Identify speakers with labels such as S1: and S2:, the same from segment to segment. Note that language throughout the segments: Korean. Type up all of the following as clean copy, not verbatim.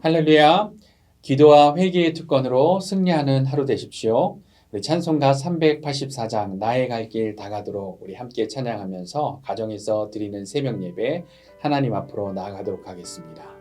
S1: 할렐루야. 기도와 회개의 특권으로 승리하는 하루 되십시오. 우리 찬송가 384장 나의 갈 길 다가도록 우리 함께 찬양하면서 가정에서 드리는 새벽 예배 하나님 앞으로 나아가도록 하겠습니다.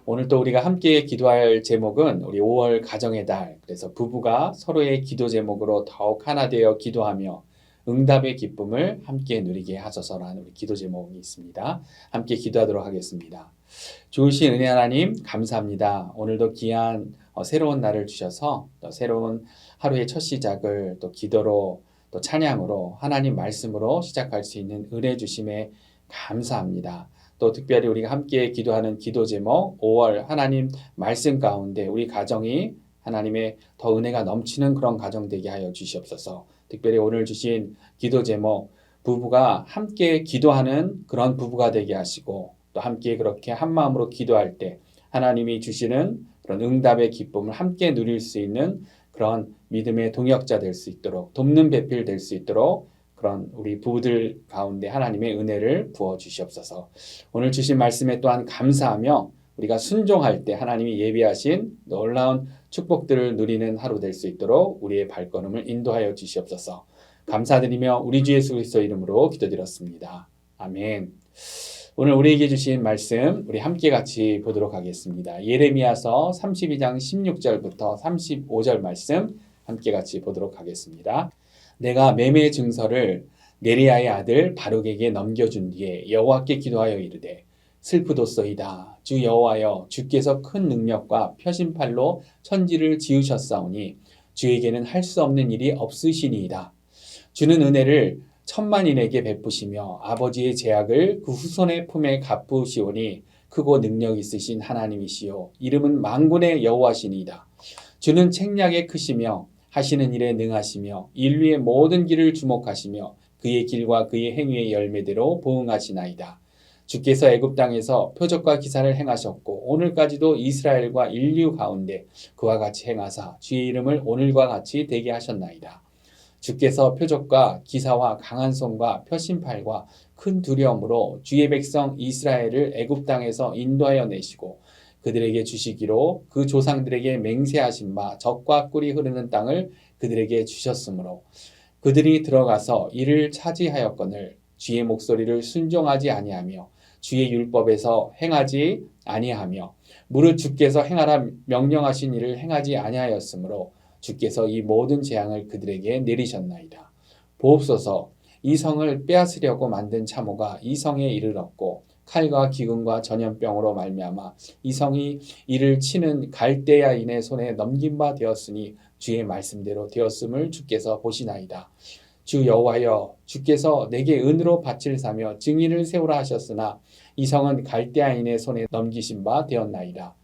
S1: 오늘 또 우리가 함께 기도할 제목은 우리 5월 가정의 달, 그래서 부부가 서로의 기도 제목으로 더욱 하나 되어 기도하며 응답의 기쁨을 함께 누리게 하소서라는 우리 기도 제목이 있습니다. 함께 기도하도록 하겠습니다. 좋으신 은혜 하나님 감사합니다. 오늘도 귀한 새로운 날을 주셔서 또 새로운 하루의 첫 시작을 또 기도로 또 찬양으로 하나님 말씀으로 시작할 수 있는 은혜 주심에 감사합니다. 또 특별히 우리가 함께 기도하는 기도 제목 5월 하나님 말씀 가운데 우리 가정이 하나님의 더 은혜가 넘치는 그런 가정 되게 하여 주시옵소서. 특별히 오늘 주신 기도 제목 부부가 함께 기도하는 그런 부부가 되게 하시고 또 함께 그렇게 한 마음으로 기도할 때 하나님이 주시는 그런 응답의 기쁨을 함께 누릴 수 있는 그런 믿음의 동역자 될 수 있도록 돕는 배필 될 수 있도록 그런 우리 부부들 가운데 하나님의 은혜를 부어 주시옵소서. 오늘 주신 말씀에 또한 감사하며 우리가 순종할 때 하나님이 예비하신 놀라운 축복들을 누리는 하루 될 수 있도록 우리의 발걸음을 인도하여 주시옵소서. 감사드리며 우리 주 예수 그리스도 이름으로 기도드렸습니다. 아멘. 오늘 우리에게 주신 말씀 우리 함께 같이 보도록 하겠습니다. 예레미야서 32장 16절부터 35절 말씀 함께 같이 보도록 하겠습니다. 내가 매매 증서를 네리야의 아들 바룩에게 넘겨준 뒤에 여호와께 기도하여 이르되 슬프도소이다. 주 여호와여, 주께서 큰 능력과 표심팔로 천지를 지으셨사오니 주에게는 할 수 없는 일이 없으시니이다. 주는 은혜를 천만인에게 베푸시며 아버지의 제약을 그 후손의 품에 갚으시오니 크고 능력 있으신 하나님이시요 이름은 만군의 여호와시니이다. 주는 책략에 크시며 하시는 일에 능하시며 인류의 모든 길을 주목하시며 그의 길과 그의 행위의 열매대로 보응하시나이다. 주께서 애굽 땅에서 표적과 기사를 행하셨고 오늘까지도 이스라엘과 인류 가운데 그와 같이 행하사 주의 이름을 오늘과 같이 되게 하셨나이다. 주께서 표적과 기사와 강한 손과 표심팔과 큰 두려움으로 주의 백성 이스라엘을 애굽 땅에서 인도하여 내시고 그들에게 주시기로 그 조상들에게 맹세하신 바 젖과 꿀이 흐르는 땅을 그들에게 주셨으므로 그들이 들어가서 이를 차지하였거늘 주의 목소리를 순종하지 아니하며 주의 율법에서 행하지 아니하며 무릇 주께서 행하라 명령하신 일을 행하지 아니하였으므로 주께서 이 모든 재앙을 그들에게 내리셨나이다. 보옵소서, 이 성을 빼앗으려고 만든 참호가 이 성에 이르렀고 칼과 기근과 전염병으로 말미암아 이 성이 이를 치는 갈대아인의 손에 넘긴 바 되었으니 주의 말씀대로 되었음을 주께서 보시나이다. 주 여호와여, 주께서 내게 은으로 밭을 사며 증인을 세우라 하셨으나 이 성은 갈대아인의 손에 넘기신 바 되었나이다.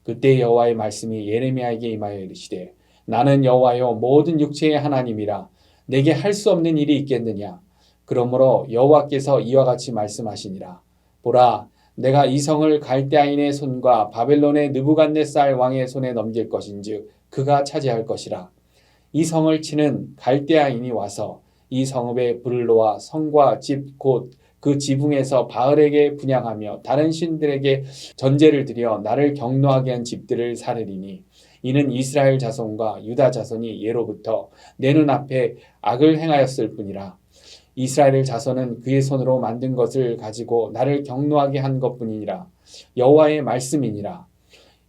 S1: 그때 여호와의 말씀이 예레미야에게 임하여 이르시되 나는 여호와여 모든 육체의 하나님이라 내게 할 수 없는 일이 있겠느냐. 그러므로 여호와께서 이와 같이 말씀하시니라. 보라, 내가 이 성을 갈대아인의 손과 바벨론의 느부갓네살 왕의 손에 넘길 것인즉 그가 차지할 것이라. 이 성을 치는 갈대아인이 와서 이 성읍에 불을 놓아 성과 집 곧 그 지붕에서 바알에게 분향하며 다른 신들에게 전제를 드려 나를 경노하게 한 집들을 사르리니 이는 이스라엘 자손과 유다 자손이 예로부터 내 눈앞에 악을 행하였을 뿐이라. 이스라엘 자손은 그의 손으로 만든 것을 가지고 나를 경노하게 한 것뿐이니라. 여호와의 말씀이니라.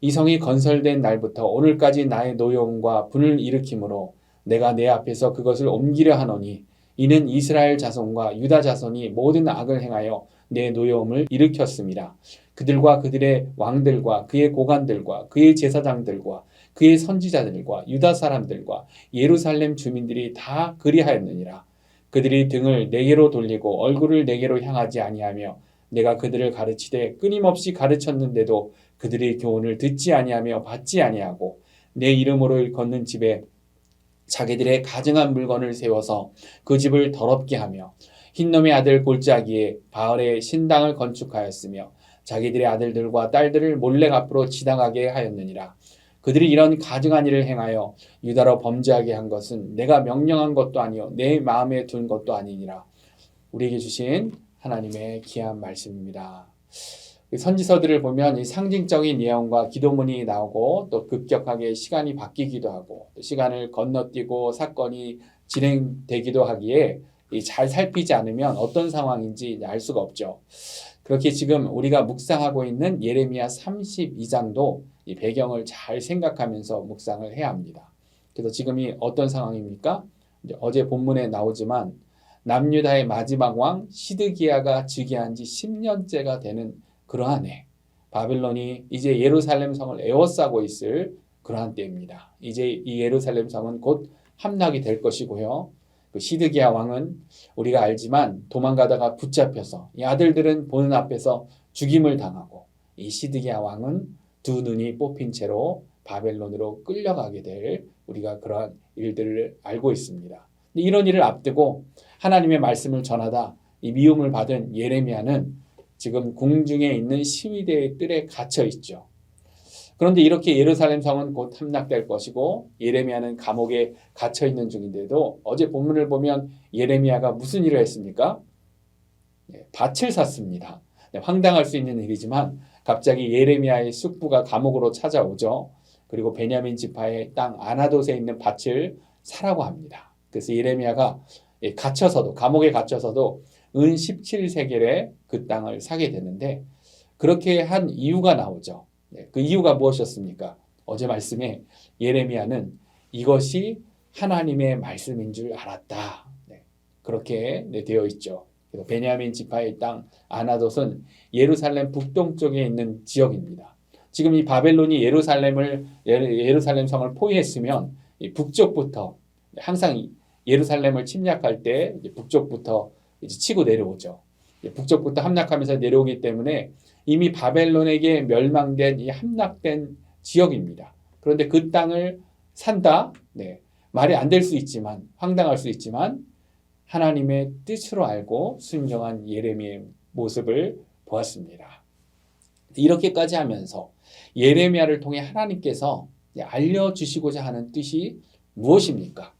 S1: 이 성이 건설된 날부터 오늘까지 나의 노여움과 분을 일으키므로 내가 내 앞에서 그것을 옮기려 하노니 이는 이스라엘 자손과 유다 자손이 모든 악을 행하여 내 노여움을 일으켰습니다. 그들과 그들의 왕들과 그의 고관들과 그의 제사장들과 그의 선지자들과 유다 사람들과 예루살렘 주민들이 다 그리하였느니라. 그들이 등을 내게로 돌리고 얼굴을 내게로 향하지 아니하며 내가 그들을 가르치되 끊임없이 가르쳤는데도 그들의 교훈을 듣지 아니하며 받지 아니하고 내 이름으로 일컫는 집에 자기들의 가증한 물건을 세워서 그 집을 더럽게 하며 흰놈의 아들 골짜기에 바알의 신당을 건축하였으며 자기들의 아들들과 딸들을 몰래 앞으로 지나가게 하였느니라. 그들이 이런 가증한 일을 행하여 유다로 범죄하게 한 것은 내가 명령한 것도 아니요 내 마음에 둔 것도 아니니라. 우리에게 주신 하나님의 귀한 말씀입니다. 선지서들을 보면 이 상징적인 예언과 기도문이 나오고 또 급격하게 시간이 바뀌기도 하고 또 시간을 건너뛰고 사건이 진행되기도 하기에 잘 살피지 않으면 어떤 상황인지 알 수가 없죠. 그렇게 지금 우리가 묵상하고 있는 예레미야 32장도 이 배경을 잘 생각하면서 묵상을 해야 합니다. 그래서 지금이 어떤 상황입니까? 어제 본문에 나오지만 남유다의 마지막 왕 시드기야가 즉위한 지 10년째가 되는 그러한 해, 바벨론이 이제 예루살렘 성을 에워싸고 있을 그러한 때입니다. 이제 이 예루살렘 성은 곧 함락이 될 것이고요. 그 시드기야 왕은 우리가 알지만 도망가다가 붙잡혀서 이 아들들은 보는 앞에서 죽임을 당하고 이 시드기야 왕은 두 눈이 뽑힌 채로 바벨론으로 끌려가게 될 우리가 그러한 일들을 알고 있습니다. 이런 일을 앞두고 하나님의 말씀을 전하다 이 미움을 받은 예레미야는 지금 궁중에 있는 시위대의 뜰에 갇혀 있죠. 그런데 이렇게 예루살렘 성은 곧 함락될 것이고 예레미야는 감옥에 갇혀 있는 중인데도 어제 본문을 보면 예레미야가 무슨 일을 했습니까? 밭을 샀습니다. 황당할 수 있는 일이지만 갑자기 예레미야의 숙부가 감옥으로 찾아오죠. 그리고 베냐민 지파의 땅 아나돗에 있는 밭을 사라고 합니다. 그래서 예레미야가 갇혀서도 감옥에 갇혀서도 은 17세겔에 그 땅을 사게 되는데 그렇게 한 이유가 나오죠. 그 이유가 무엇이었습니까? 어제 말씀에 예레미야는 이것이 하나님의 말씀인 줄 알았다. 그렇게 되어 있죠. 그래서 베냐민 지파의 땅 아나돗은 예루살렘 북동쪽에 있는 지역입니다. 지금 이 바벨론이 예루살렘 성을 포위했으면 이 북쪽부터 항상 예루살렘을 침략할 때 북쪽부터 이제 치고 내려오죠. 북쪽부터 함락하면서 내려오기 때문에 이미 바벨론에게 멸망된 이 함락된 지역입니다. 그런데 그 땅을 산다? 네. 말이 안 될 수 있지만, 황당할 수 있지만 하나님의 뜻으로 알고 순종한 예레미야의 모습을 보았습니다. 이렇게까지 하면서 예레미야를 통해 하나님께서 알려주시고자 하는 뜻이 무엇입니까?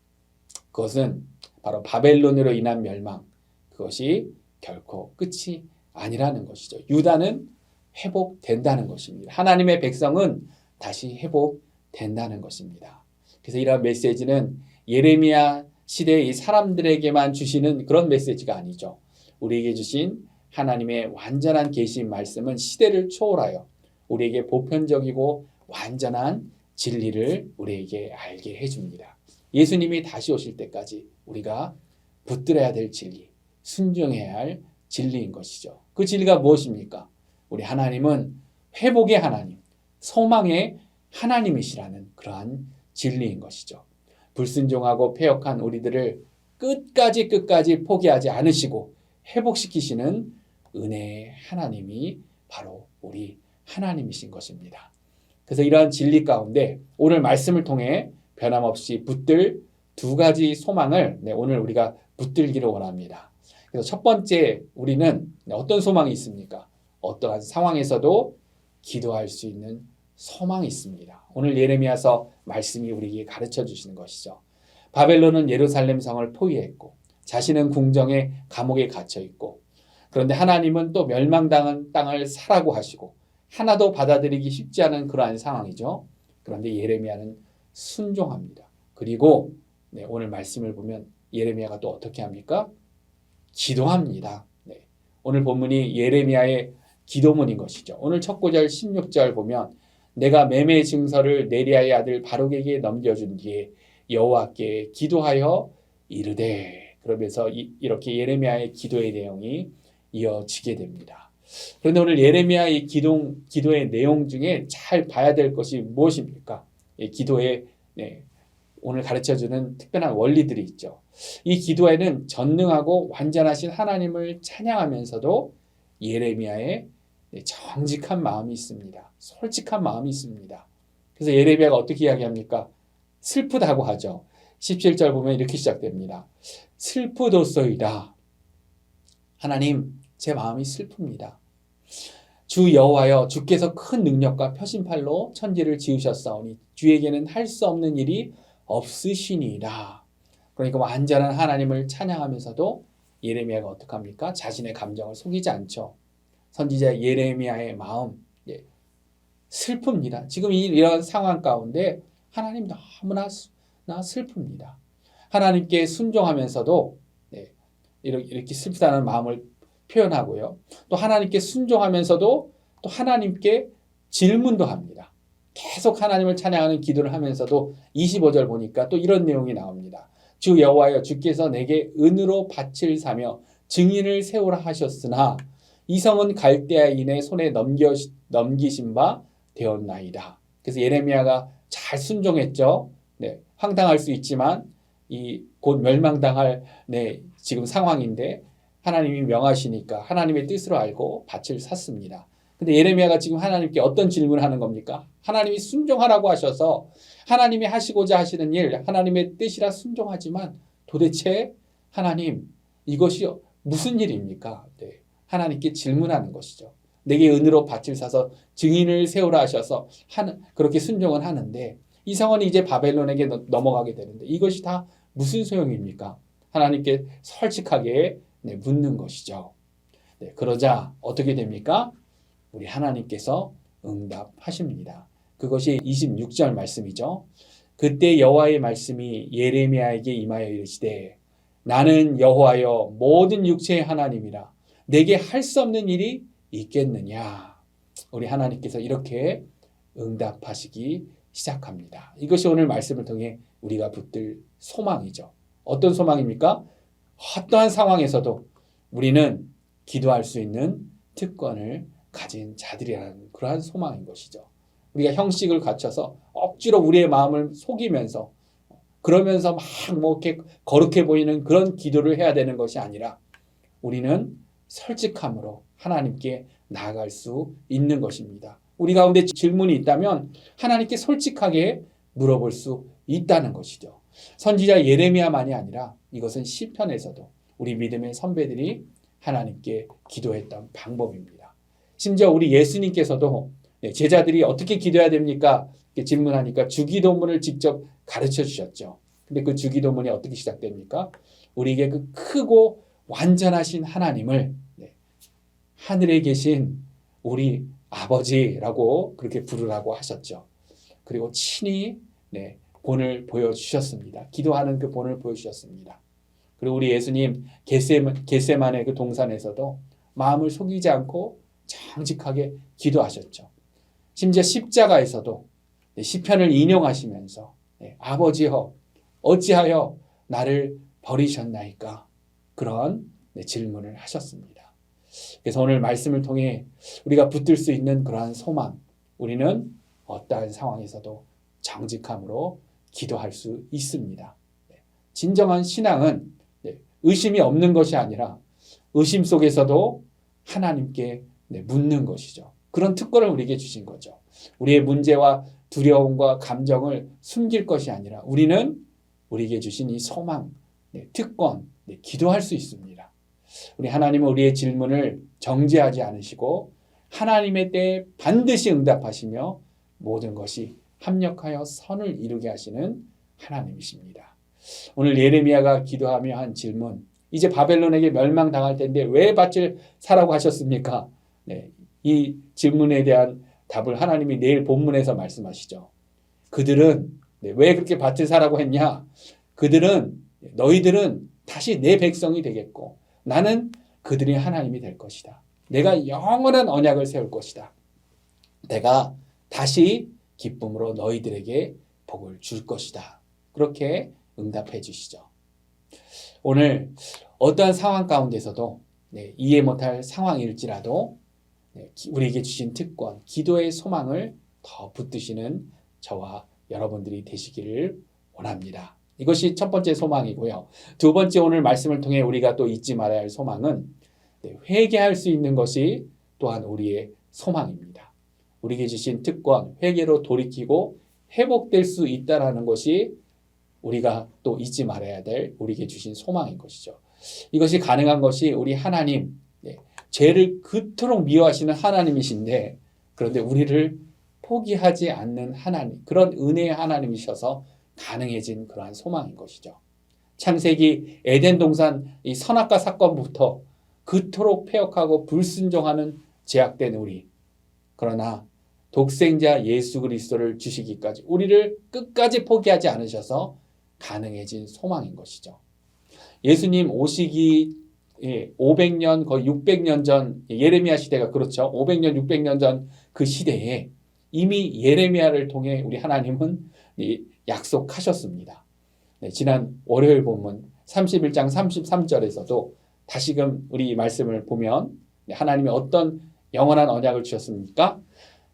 S1: 그것은 바로 바벨론으로 인한 멸망, 그것이 결코 끝이 아니라는 것이죠. 유다는 회복된다는 것입니다. 하나님의 백성은 다시 회복된다는 것입니다. 그래서 이러한 메시지는 예레미야 시대의 이 사람들에게만 주시는 그런 메시지가 아니죠. 우리에게 주신 하나님의 완전한 계신 말씀은 시대를 초월하여 우리에게 보편적이고 완전한 진리를 우리에게 알게 해줍니다. 예수님이 다시 오실 때까지 우리가 붙들어야 될 진리, 순종해야 할 진리인 것이죠. 그 진리가 무엇입니까? 우리 하나님은 회복의 하나님, 소망의 하나님이시라는 그러한 진리인 것이죠. 불순종하고 패역한 우리들을 끝까지 포기하지 않으시고 회복시키시는 은혜의 하나님이 바로 우리 하나님이신 것입니다. 그래서 이러한 진리 가운데 오늘 말씀을 통해 변함없이 붙들 두 가지 소망을 오늘 우리가 붙들기를 원합니다. 그래서 첫 번째 우리는 어떤 소망이 있습니까? 어떠한 상황에서도 기도할 수 있는 소망이 있습니다. 오늘 예레미야서 말씀이 우리에게 가르쳐 주시는 것이죠. 바벨론은 예루살렘 성을 포위했고 자신은 궁정의 감옥에 갇혀 있고 그런데 하나님은 또 멸망당한 땅을 사라고 하시고 하나도 받아들이기 쉽지 않은 그러한 상황이죠. 그런데 예레미야는 순종합니다. 그리고 오늘 말씀을 보면 예레미야가 또 어떻게 합니까? 기도합니다. 오늘 본문이 예레미야의 기도문인 것이죠. 오늘 첫 구절 16절 보면 내가 매매 증서를 네리야의 아들 바룩에게 넘겨준 뒤에 여호와께 기도하여 이르되 그러면서 이렇게 예레미야의 기도의 내용이 이어지게 됩니다. 그런데 오늘 예레미야의 기도의 내용 중에 잘 봐야 될 것이 무엇입니까? 기도에 오늘 가르쳐주는 특별한 원리들이 있죠. 이 기도에는 전능하고 완전하신 하나님을 찬양하면서도 예레미야의 정직한 마음이 있습니다. 솔직한 마음이 있습니다. 그래서 예레미야가 어떻게 이야기합니까? 슬프다고 하죠. 17절 보면 이렇게 시작됩니다. 슬프도소이다. 하나님, 제 마음이 슬픕니다. 주 여호와여, 주께서 큰 능력과 표심팔로 천지를 지으셨사오니 주에게는 할 수 없는 일이 없으시니이다. 그러니까 완전한 하나님을 찬양하면서도 예레미야가 어떡합니까? 자신의 감정을 속이지 않죠. 선지자 예레미야의 마음 슬픕니다. 지금 이런 상황 가운데 하나님 너무나 슬픕니다. 하나님께 순종하면서도 이렇게 슬프다는 마음을 표현하고요. 또 하나님께 순종하면서도 또 하나님께 질문도 합니다. 계속 하나님을 찬양하는 기도를 하면서도 25절 보니까 또 이런 내용이 나옵니다. 주 여호와여, 주께서 내게 은으로 밭을 사며 증인을 세우라 하셨으나 이 성은 갈대아인의 손에 넘기신 바 되었나이다. 그래서 예레미야가 잘 순종했죠. 황당할 수 있지만 이 곧 멸망당할 지금 상황인데 하나님이 명하시니까 하나님의 뜻으로 알고 밭을 샀습니다. 근데 예레미야가 지금 하나님께 어떤 질문을 하는 겁니까? 하나님이 순종하라고 하셔서 하나님이 하시고자 하시는 일, 하나님의 뜻이라 순종하지만 도대체 하나님 이것이 무슨 일입니까? 하나님께 질문하는 것이죠. 내게 은으로 밭을 사서 증인을 세우라 하셔서 그렇게 순종은 하는데 이 성은 이제 바벨론에게 넘어가게 되는데 이것이 다 무슨 소용입니까? 하나님께 솔직하게 묻는 것이죠. 그러자 어떻게 됩니까? 우리 하나님께서 응답하십니다. 그것이 26절 말씀이죠. 그때 여호와의 말씀이 예레미야에게 임하여 이르시되 나는 여호와여 모든 육체의 하나님이라 내게 할 수 없는 일이 있겠느냐. 우리 하나님께서 이렇게 응답하시기 시작합니다. 이것이 오늘 말씀을 통해 우리가 붙들 소망이죠. 어떤 소망입니까? 어떠한 상황에서도 우리는 기도할 수 있는 특권을 가진 자들이라는 그러한 소망인 것이죠. 우리가 형식을 갖춰서 억지로 우리의 마음을 속이면서 그러면서 막 뭐 이렇게 거룩해 보이는 그런 기도를 해야 되는 것이 아니라 우리는 솔직함으로 하나님께 나아갈 수 있는 것입니다. 우리 가운데 질문이 있다면 하나님께 솔직하게 물어볼 수 있다는 것이죠. 선지자 예레미야만이 아니라 이것은 시편에서도 우리 믿음의 선배들이 하나님께 기도했던 방법입니다. 심지어 우리 예수님께서도 제자들이 어떻게 기도해야 됩니까? 이렇게 질문하니까 주기도문을 직접 가르쳐 주셨죠. 근데 그 주기도문이 어떻게 시작됩니까? 우리에게 그 크고 완전하신 하나님을 하늘에 계신 우리 아버지라고 그렇게 부르라고 하셨죠. 그리고 친히 본을 보여주셨습니다. 기도하는 그 본을 보여주셨습니다. 그리고 우리 예수님 겟세마네 그 동산에서도 마음을 속이지 않고 정직하게 기도하셨죠. 심지어 십자가에서도 시편을 인용하시면서 아버지여 어찌하여 나를 버리셨나이까 그런 질문을 하셨습니다. 그래서 오늘 말씀을 통해 우리가 붙들 수 있는 그러한 소망, 우리는 어떠한 상황에서도 정직함으로 기도할 수 있습니다. 진정한 신앙은 의심이 없는 것이 아니라 의심 속에서도 하나님께 묻는 것이죠. 그런 특권을 우리에게 주신 거죠. 우리의 문제와 두려움과 감정을 숨길 것이 아니라 우리는 우리에게 주신 이 소망, 특권, 기도할 수 있습니다. 우리 하나님은 우리의 질문을 정죄하지 않으시고 하나님의 때에 반드시 응답하시며 모든 것이 합력하여 선을 이루게 하시는 하나님이십니다. 오늘 예레미야가 기도하며 한 질문, 이제 바벨론에게 멸망당할 텐데 왜 밭을 사라고 하셨습니까? 이 질문에 대한 답을 하나님이 내일 본문에서 말씀하시죠. 그들은 왜 그렇게 밭을 사라고 했냐? 너희들은 다시 내 백성이 되겠고 나는 그들의 하나님이 될 것이다. 내가 영원한 언약을 세울 것이다. 내가 다시 기쁨으로 너희들에게 복을 줄 것이다. 그렇게 응답해 주시죠. 오늘 어떠한 상황 가운데서도 이해 못할 상황일지라도 우리에게 주신 특권, 기도의 소망을 더 붙드시는 저와 여러분들이 되시기를 원합니다. 이것이 첫 번째 소망이고요. 두 번째 오늘 말씀을 통해 우리가 또 잊지 말아야 할 소망은 회개할 수 있는 것이 또한 우리의 소망입니다. 우리에게 주신 특권, 회개로 돌이키고 회복될 수 있다는 것이 우리가 또 잊지 말아야 될 우리에게 주신 소망인 것이죠. 이것이 가능한 것이 우리 하나님, 죄를 그토록 미워하시는 하나님이신데 그런데 우리를 포기하지 않는 하나님, 그런 은혜의 하나님이셔서 가능해진 그러한 소망인 것이죠. 창세기 에덴 동산 이 선악과 사건부터 그토록 패역하고 불순종하는 죄악된 우리, 그러나 독생자 예수 그리스도를 주시기까지 우리를 끝까지 포기하지 않으셔서 가능해진 소망인 것이죠. 예수님 오시기 500년 거의 600년 전 예레미야 시대가 그렇죠. 500년 600년 전 그 시대에 이미 예레미야를 통해 우리 하나님은 약속하셨습니다. 지난 월요일 본문 31장 33절에서도 다시금 우리 말씀을 보면 하나님이 어떤 영원한 언약을 주셨습니까?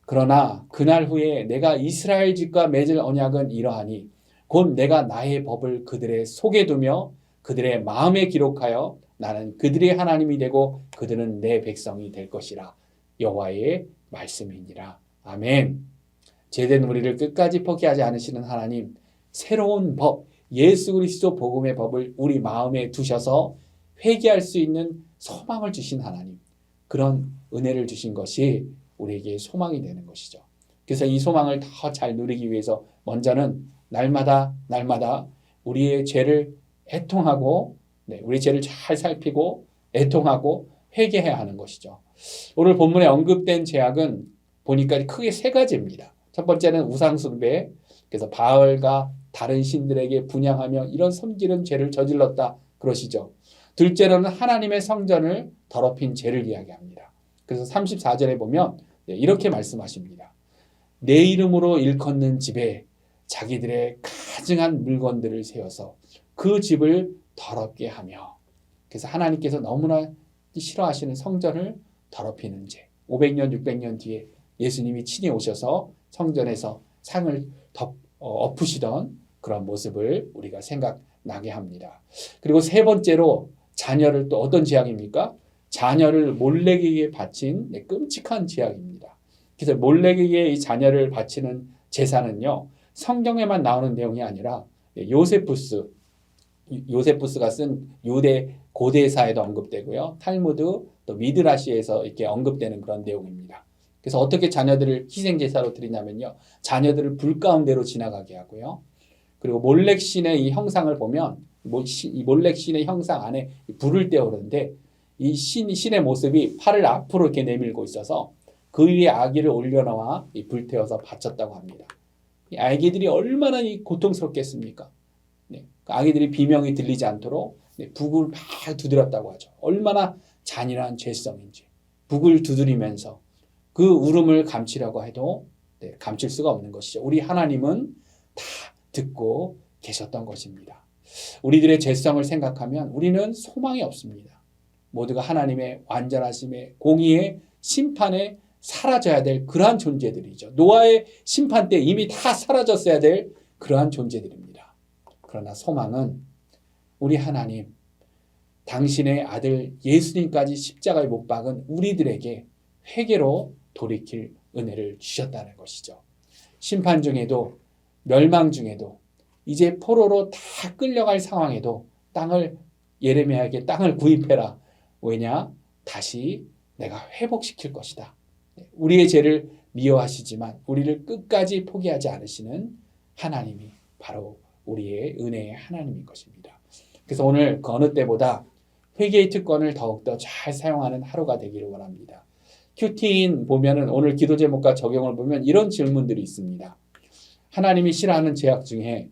S1: 그러나 그날 후에 내가 이스라엘 집과 맺을 언약은 이러하니 곧 내가 나의 법을 그들의 속에 두며 그들의 마음에 기록하여 나는 그들의 하나님이 되고 그들은 내 백성이 될 것이라. 여호와의 말씀이니라. 아멘. 죄된 우리를 끝까지 포기하지 않으시는 하나님, 새로운 법, 예수 그리스도 복음의 법을 우리 마음에 두셔서 회개할 수 있는 소망을 주신 하나님, 그런 은혜를 주신 것이 우리에게 소망이 되는 것이죠. 그래서 이 소망을 더 잘 누리기 위해서 먼저는 날마다 우리의 죄를 애통하고 우리 죄를 잘 살피고 애통하고 회개해야 하는 것이죠. 오늘 본문에 언급된 죄악은 보니까 크게 세 가지입니다. 첫 번째는 우상숭배, 그래서 바알과 다른 신들에게 분향하며 이런 섬기는 죄를 저질렀다 그러시죠. 둘째로는 하나님의 성전을 더럽힌 죄를 이야기합니다. 그래서 34절에 보면 이렇게 말씀하십니다. 내 이름으로 일컫는 집에 자기들의 가증한 물건들을 세워서 그 집을 더럽게 하며, 그래서 하나님께서 너무나 싫어하시는 성전을 더럽히는 죄. 500년, 600년 뒤에 예수님이 친히 오셔서 성전에서 상을 엎으시던 그런 모습을 우리가 생각나게 합니다. 그리고 세 번째로 자녀를 또 어떤 죄악입니까? 자녀를 몰래에게 바친 끔찍한 죄악입니다. 그래서 몰래에게 이 자녀를 바치는 제사는요, 성경에만 나오는 내용이 아니라 요세푸스가 쓴 유대 고대사에도 언급되고요. 탈무드 또 미드라시에서 이렇게 언급되는 그런 내용입니다. 그래서 어떻게 자녀들을 희생제사로 드리냐면요. 자녀들을 불 가운데로 지나가게 하고요. 그리고 몰렉신의 이 형상을 보면 이 몰렉신의 형상 안에 불을 떼오르는데 이 신의 모습이 팔을 앞으로 이렇게 내밀고 있어서 그 위에 아기를 올려놓아 불태워서 바쳤다고 합니다. 이 아기들이 얼마나 고통스럽겠습니까? 네, 그 아기들이 비명이 들리지 않도록 북을 막 두드렸다고 하죠. 얼마나 잔인한 죄성인지 북을 두드리면서 그 울음을 감추려고 해도 감출 수가 없는 것이죠. 우리 하나님은 다 듣고 계셨던 것입니다. 우리들의 죄성을 생각하면 우리는 소망이 없습니다. 모두가 하나님의 완전하심의 공의의 심판에 사라져야 될 그러한 존재들이죠. 노아의 심판 때 이미 다 사라졌어야 될 그러한 존재들입니다. 그러나 소망은 우리 하나님, 당신의 아들 예수님까지 십자가에 못 박은 우리들에게 회개로 돌이킬 은혜를 주셨다는 것이죠. 심판 중에도 멸망 중에도 이제 포로로 다 끌려갈 상황에도 예레미야에게 땅을 구입해라. 왜냐? 다시 내가 회복시킬 것이다. 우리의 죄를 미워하시지만 우리를 끝까지 포기하지 않으시는 하나님이 바로 우리의 은혜의 하나님인 것입니다. 그래서 오늘 그 어느 때보다 회개의 특권을 더욱더 잘 사용하는 하루가 되기를 원합니다. 큐티인 보면은 오늘 기도 제목과 적용을 보면 이런 질문들이 있습니다. 하나님이 싫어하는 죄악 중에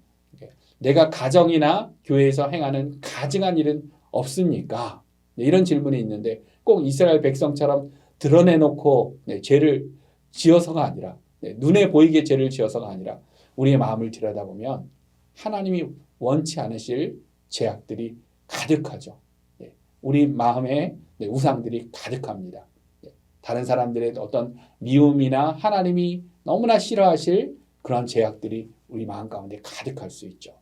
S1: 내가 가정이나 교회에서 행하는 가증한 일은 없습니까? 이런 질문이 있는데 꼭 이스라엘 백성처럼 드러내놓고 죄를 지어서가 아니라 눈에 보이게 죄를 지어서가 아니라 우리의 마음을 들여다보면 하나님이 원치 않으실 죄악들이 가득하죠. 우리 마음에 우상들이 가득합니다. 다른 사람들의 어떤 미움이나 하나님이 너무나 싫어하실 그런 죄악들이 우리 마음 가운데 가득할 수 있죠.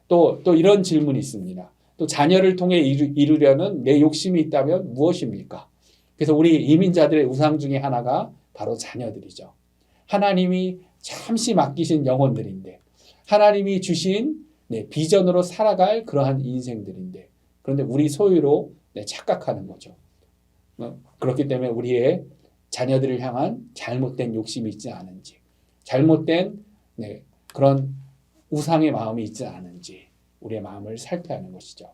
S1: 또 이런 질문이 있습니다. 또 자녀를 통해 이루려는 내 욕심이 있다면 무엇입니까? 그래서 우리 이민자들의 우상 중에 하나가 바로 자녀들이죠. 하나님이 잠시 맡기신 영혼들인데 하나님이 주신 비전으로 살아갈 그러한 인생들인데 그런데 우리 소유로 착각하는 거죠. 그렇기 때문에 우리의 자녀들을 향한 잘못된 욕심이 있지 않은지 잘못된 그런 우상의 마음이 있지 않은지 우리의 마음을 살펴야 하는 것이죠.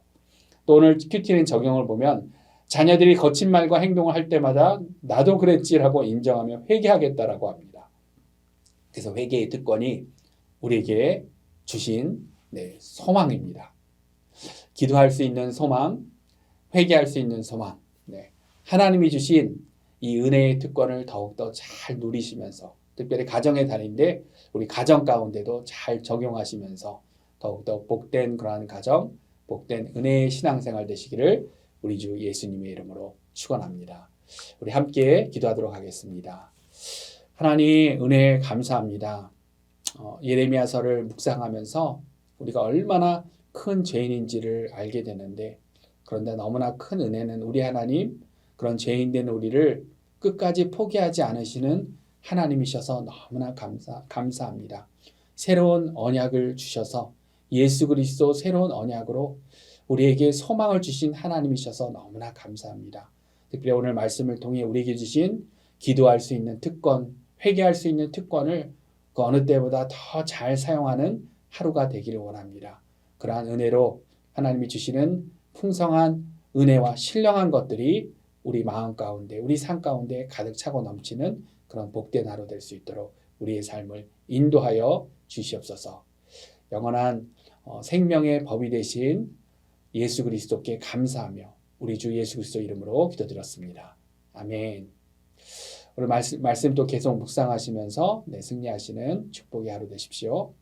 S1: 또 오늘 큐티인 적용을 보면 자녀들이 거친 말과 행동을 할 때마다 나도 그랬지라고 인정하며 회개하겠다라고 합니다. 그래서 회개의 특권이 우리에게 주신 소망입니다. 기도할 수 있는 소망, 회개할 수 있는 소망, 하나님이 주신 이 은혜의 특권을 더욱더 잘 누리시면서 특별히 가정의 달인데 우리 가정 가운데도 잘 적용하시면서 더욱더 복된 그러한 가정, 복된 은혜의 신앙생활 되시기를 우리 주 예수님의 이름으로 축원합니다. 우리 함께 기도하도록 하겠습니다. 하나님 은혜 감사합니다. 예레미야서를 묵상하면서 우리가 얼마나 큰 죄인인지를 알게 되는데 그런데 너무나 큰 은혜는 우리 하나님 그런 죄인된 우리를 끝까지 포기하지 않으시는 하나님이셔서 너무나 감사합니다. 새로운 언약을 주셔서 예수 그리스도 새로운 언약으로 우리에게 소망을 주신 하나님이셔서 너무나 감사합니다. 특별히 오늘 말씀을 통해 우리에게 주신 기도할 수 있는 특권, 회개할 수 있는 특권을 그 어느 때보다 더 잘 사용하는 하루가 되기를 원합니다. 그러한 은혜로 하나님이 주시는 풍성한 은혜와 신령한 것들이 우리 마음 가운데, 우리 삶 가운데 가득 차고 넘치는 그런 복된 하루 될 수 있도록 우리의 삶을 인도하여 주시옵소서. 영원한 생명의 법이 되신 예수 그리스도께 감사하며 우리 주 예수 그리스도 이름으로 기도드렸습니다. 아멘. 오늘 말씀 또 계속 묵상하시면서 승리하시는 축복의 하루 되십시오.